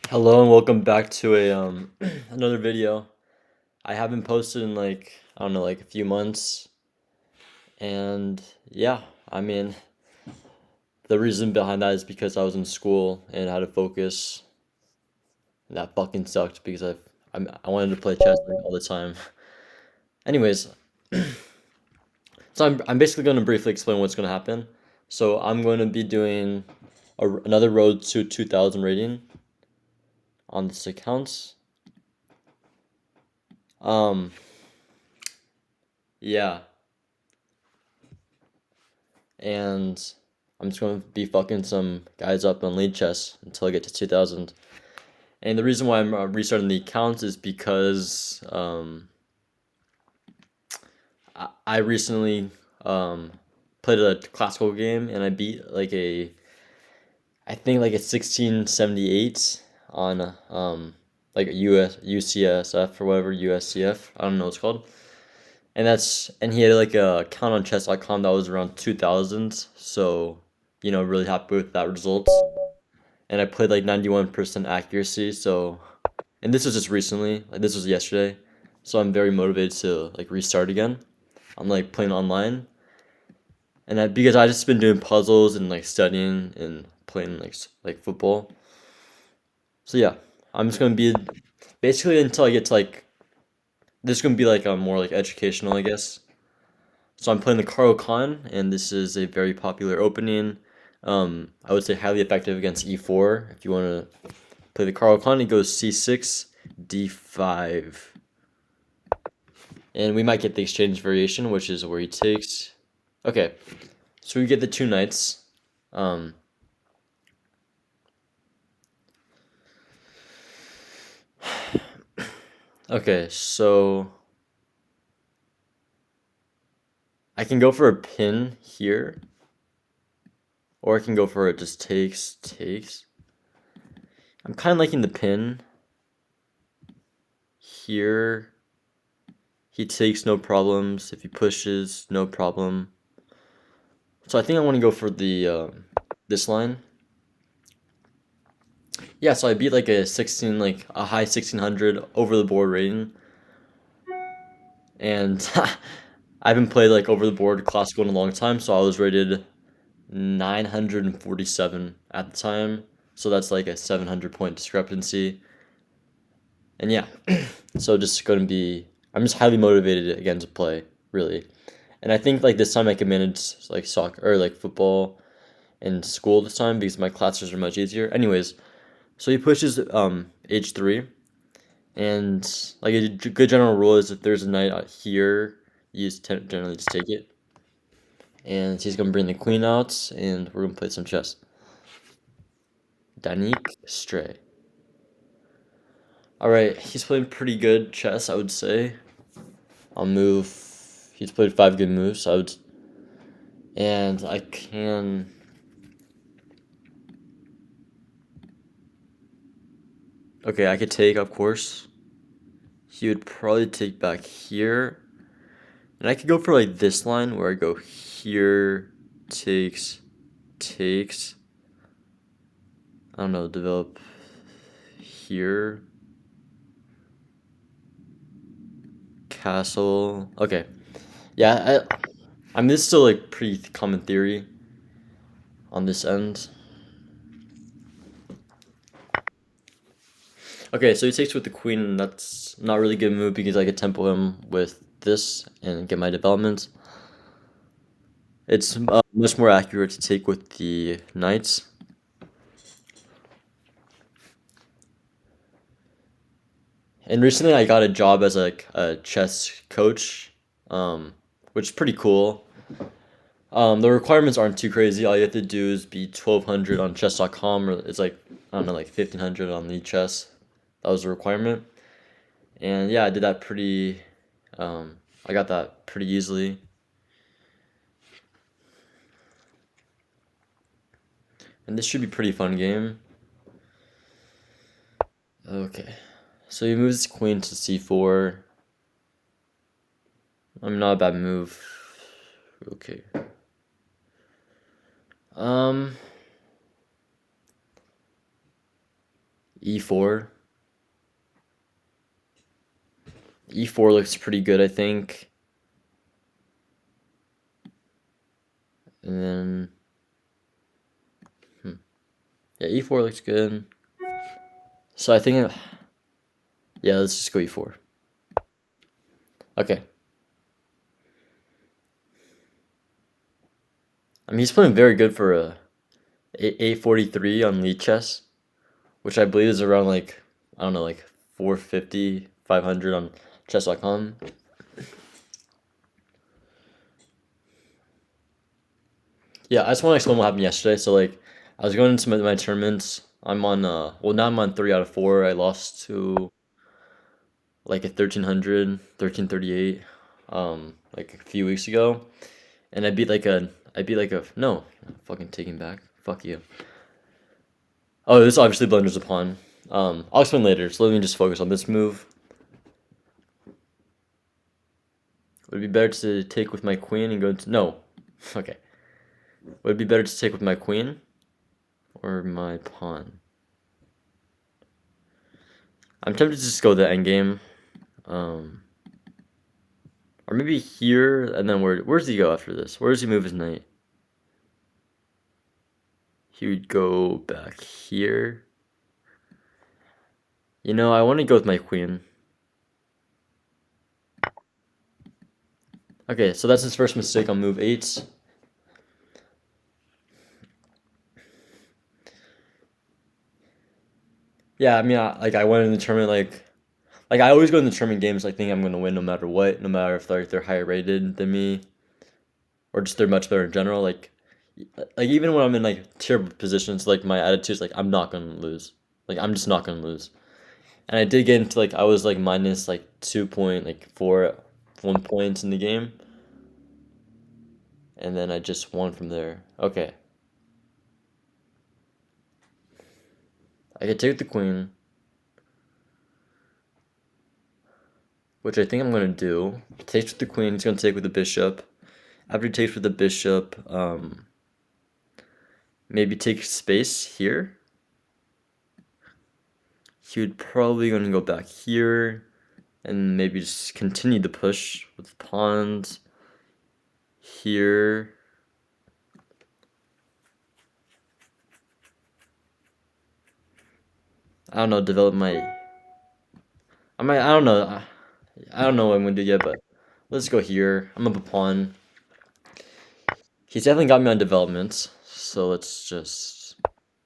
Hello and welcome back to a another video. I haven't posted in like I don't know like a few months, and yeah, I mean the reason behind that is because I was in school and had to focus. And that fucking sucked because I wanted to play chess like all the time. Anyways, so I'm basically going to briefly explain what's going to happen. So I'm going to be doing another road to 2000 rating on this account. Um, yeah. And I'm just going to be fucking some guys up on lead chess until I get to 2000. And the reason why I'm restarting the account is because I recently played a classical game and I beat I think like a 1678 on like a UCSF or whatever, USCF. I don't know what it's called. And he had like a account on chess.com that was around 2000. So, really happy with that result. And I played like 91% accuracy. So, and this was just recently, like this was yesterday. So I'm very motivated to like restart again. I'm like playing online, and because I just been doing puzzles and like studying and playing like football. So yeah, I'm just gonna be basically until I get to like this is gonna be like a more like educational, I guess. So I'm playing the Karo Khan, and this is a very popular opening. I would say highly effective against e4 if you want to play the Karo Khan. He goes c6, d5, and we might get the exchange variation, which is where he takes. Okay, so we get the two knights. Um, okay, so I can go for a pin here, or I can go for it just takes. I'm kind of liking the pin here. He takes no problems. If he pushes, no problem. So I think I want to go for the this line. Yeah, so I beat like a 16, like a high 1600 over the board rating, and I haven't played like over the board classical in a long time, so I was rated 947 at the time. So that's like a 700 point discrepancy. And yeah, so just going to be, I'm just highly motivated again to play, really. And I think like this time I can manage like soccer or like football in school this time because my classes are much easier. Anyways, so he pushes h3, and like a good general rule is if there's a knight out here, you just generally just take it. And he's gonna bring the queen out, and we're gonna play some chess. Danik Stray. All right, he's playing pretty good chess, I would say. I'll move. He's played five good moves. And I can. Okay, I could take, of course. He would probably take back here, and I could go for like this line where I go here, takes. I don't know, develop here, castle. Okay, yeah. I mean, this is still like pretty common theory on this end. Okay, so he takes with the queen, and that's not really a good move because I could tempo him with this and get my development. It's much more accurate to take with the knights. And recently I got a job as a chess coach, which is pretty cool. The requirements aren't too crazy. All you have to do is be 1200 on chess.com, or it's like, I don't know, like 1500 on the chess. That was the requirement. And yeah, I did that pretty, I got that pretty easily. And this should be a pretty fun game. Okay. So he moves his queen to c4. I'm not a bad move. Okay. Um E4. E4 looks pretty good, I think. And then, yeah, E4 looks good. So I think, yeah, let's just go E4. Okay. I mean, he's playing very good for a 843 on lead chess, which I believe is around like, I don't know, like 450, 500 on chess.com. Yeah, I just want to explain what happened yesterday. So like, I was going into my tournaments. I'm on well now I'm on 3 out of 4. I lost to like a 1300, 1338, like a few weeks ago, and I beat like a no, fucking taking back. Fuck you. Oh, this obviously blunders a pawn. I'll explain later. So let me just focus on this move. Would it be better to take with my queen and go to no? Okay. Would it be better to take with my queen or my pawn? I'm tempted to just go the endgame. Um, or maybe here, and then where's he go after this? Where does he move his knight? He would go back here. You know, I want to go with my queen. Okay, so that's his first mistake on move 8. Yeah, I mean, I went in the tournament like I always go in the tournament games like thinking I'm gonna win no matter what, no matter if they're higher rated than me or just they're much better in general. Like even when I'm in like tier positions, like my attitude is like I'm not gonna lose. Like I'm just not gonna lose. And I did get into like I was like minus like 2.4 at one point in the game, and then I just won from there. Okay, I could take the queen, which I think I'm gonna do. Takes with the queen. He's gonna take with the bishop. After he takes with the bishop, maybe take space here. He would probably gonna go back here, and maybe just continue the push with pawns here. I don't know. Develop my. I might. I don't know. I don't know what I'm gonna do yet, but let's go here. I'm up a pawn. He's definitely got me on development, so let's just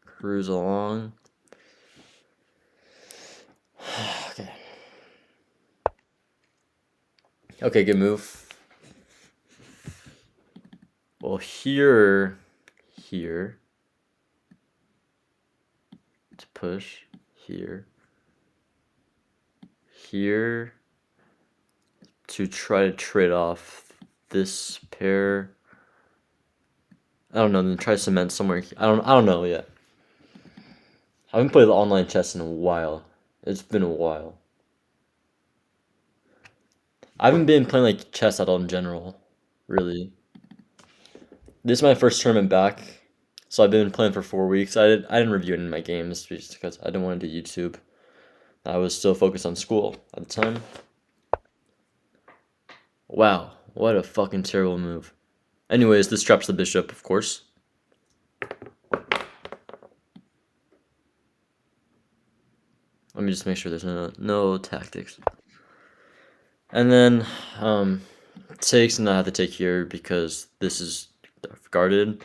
cruise along. Okay. Okay, good move. Well, here, to push, here, here, to try to trade off this pair. I don't know. Then try to cement somewhere. I don't know yet. I haven't played online chess in a while. It's been a while. I haven't been playing like chess at all in general, really. This is my first tournament back, so I've been playing for 4 weeks. I didn't review any of my games just because I didn't want to do YouTube. I was still focused on school at the time. Wow, what a fucking terrible move. Anyways, this traps the bishop, of course. Let me just make sure there's no tactics. And then takes, and I have to take here because this is guarded.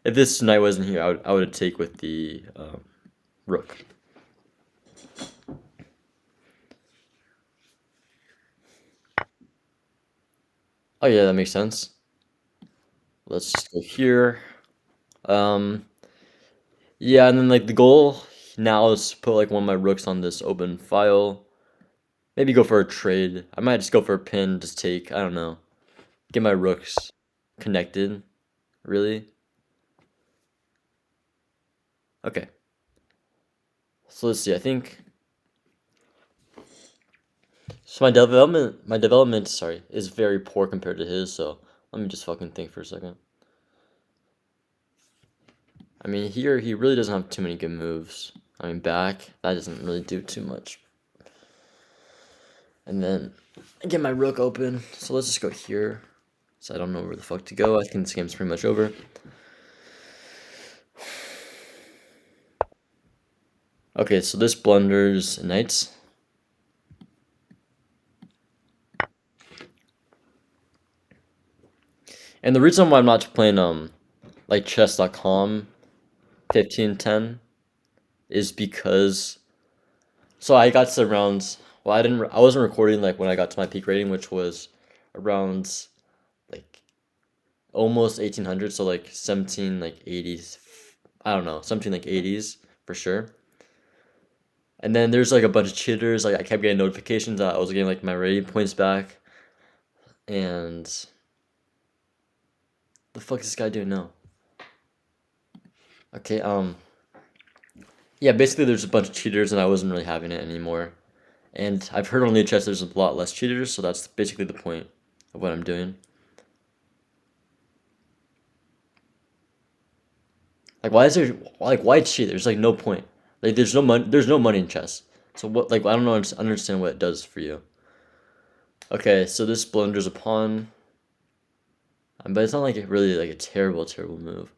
If this knight wasn't here, I would take with the rook. Oh yeah, that makes sense. Let's just go here. Um, yeah, and then like the goal now is to put like one of my rooks on this open file. Maybe go for a trade. I might just go for a pin, just take. I don't know. Get my rooks connected. Really? Okay. So let's see. I think so. My development, sorry, is very poor compared to his. So let me just fucking think for a second. I mean, here he really doesn't have too many good moves. I mean back. That doesn't really do too much. And then I get my rook open. So let's just go here. So I don't know where the fuck to go. I think this game's pretty much over. Okay, so this blunders knights. And the reason why I'm not playing like chess.com 1510 is because so I got to around well I wasn't recording like when I got to my peak rating, which was around like almost 1800, so like 17 like 80s. I don't know, something like 80s for sure. And then there's like a bunch of cheaters. Like I kept getting notifications that I was getting like my rating points back. And the fuck is this guy doing now? Okay, yeah, basically there's a bunch of cheaters and I wasn't really having it anymore. And I've heard on Lead Chess there's a lot less cheaters, so that's basically the point of what I'm doing. Like why cheat? There's like no point. Like there's no money in chess. So what like I don't know understand what it does for you. Okay, so this blunders a pawn. But it's not like really like a terrible move.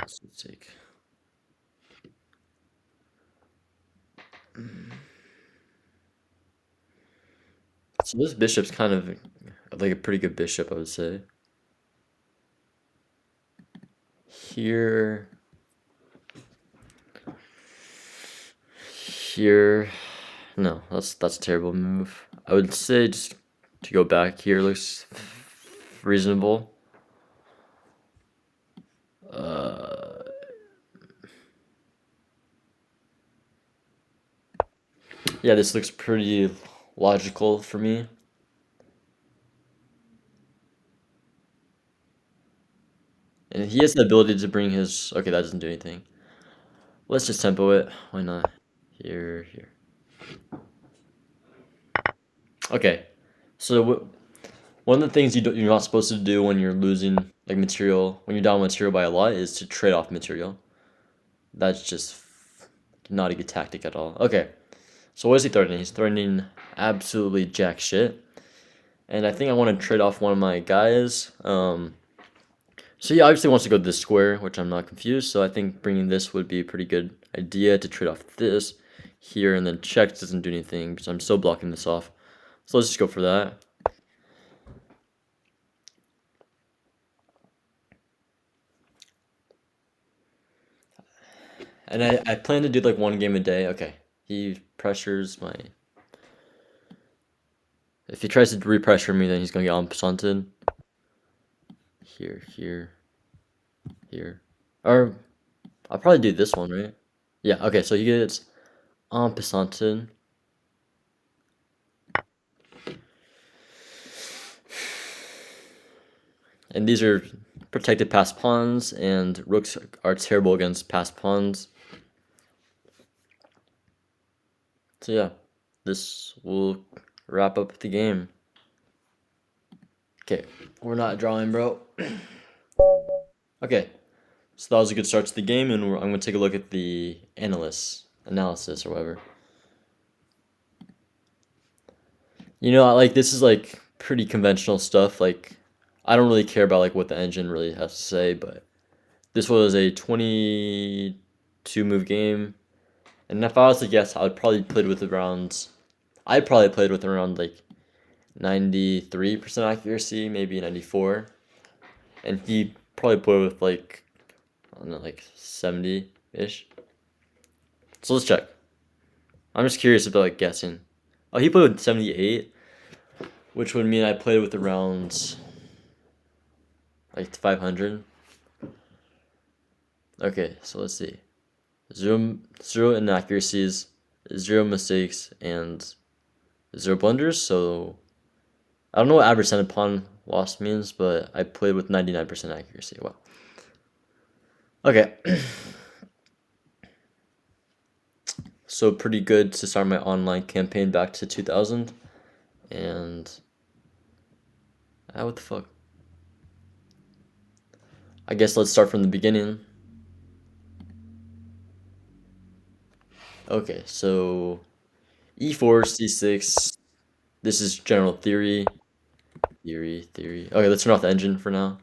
Let's take. So this bishop's kind of like a pretty good bishop, I would say. Here, here, no, that's a terrible move. I would say just to go back here looks reasonable. Uh, yeah, this looks pretty logical for me. And he has the ability to bring his. Okay, that doesn't do anything. Let's just tempo it. Why not? Here, here. Okay. So one of the things you're not supposed to do when you're losing like material, when you're down material by a lot, is to trade off material. That's just not a good tactic at all. Okay. So what is he threatening? He's threatening absolutely jack shit. And I think I want to trade off one of my guys. So he obviously wants to go to this square, which I'm not confused. So I think bringing this would be a pretty good idea to trade off this here, and then check doesn't do anything because I'm still blocking this off. So let's just go for that. And I plan to do like one game a day. Okay. He pressures my. If he tries to repressure me, then he's gonna get en passanted. Here, here, here. Or I'll probably do this one, right? Yeah, okay, so he gets en passanted. And these are protected passed pawns, and rooks are terrible against passed pawns. So yeah, this will wrap up the game. Okay, we're not drawing, bro. Okay, so that was a good start to the game, and I'm gonna take a look at the analysis or whatever. Like this is like pretty conventional stuff. Like I don't really care about like what the engine really has to say, but this was a 22 move game, and if I was to guess, I'd probably played with around like 93% accuracy, maybe 94, and he probably played with like I don't know, like 70 ish. So let's check. I'm just curious about like guessing. Oh, he played with 78, which would mean I played with around like 500. Okay, so let's see. Zero inaccuracies, zero mistakes, and zero blunders. So I don't know what average center pawn loss means, but I played with 99% accuracy. Wow. Okay. So pretty good to start my online campaign back to 2000. And what the fuck? I guess let's start from the beginning. Okay, so e4, c6. This is general theory. Theory. Okay, let's turn off the engine for now.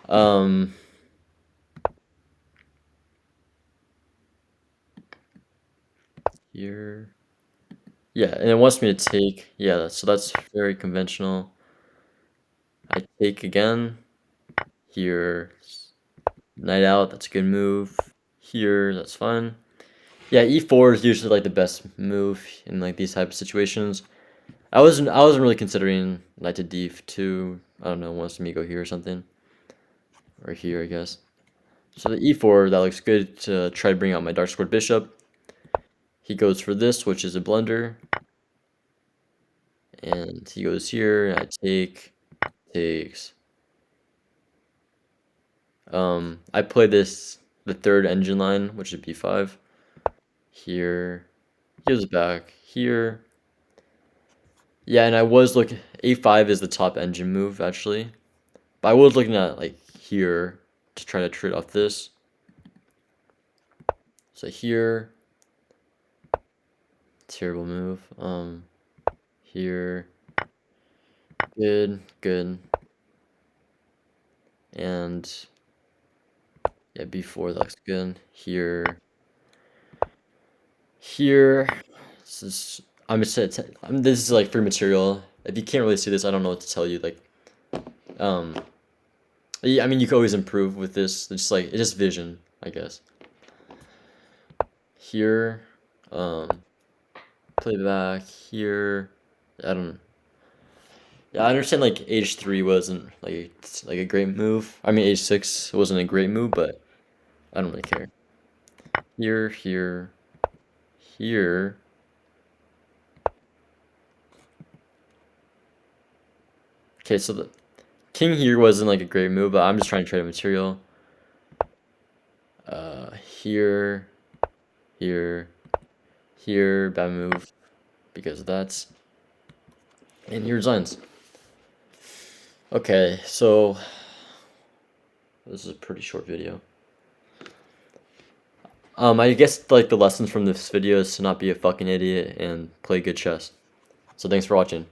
Um, here. Yeah, and it wants me to take. Yeah, so that's very conventional. I take again. Here. Knight out, that's a good move. Here, that's fine. Yeah, e4 is usually like the best move in like these type of situations. I wasn't really considering knight to d2. I don't know, wants me to go here or something. Or here, I guess. So the e4, that looks good to try to bring out my dark squared bishop. He goes for this, which is a blunder. And he goes here, and I takes. I play this, the third engine line, which is b5. Here, he goes back, here. Yeah, and I was looking, a5 is the top engine move, actually. But I was looking at, like, here to try to trade off this. So here, terrible move. Here, good. And yeah, b4 that looks good. Here, this is this is like free material. If you can't really see this, I don't know what to tell you. Like, um, yeah, I mean, you can always improve with this. It's just vision, I guess. Here, um, play back here. I don't. Yeah, I understand like h3 wasn't like a great move. I mean h6 wasn't a great move, but I don't really care. Here. Okay, so the king here wasn't like a great move, but I'm just trying to trade a material. Here, here, here, bad move because that's and here resigns. Okay, so this is a pretty short video. I guess like the lessons from this video is to not be a fucking idiot and play good chess. So thanks for watching.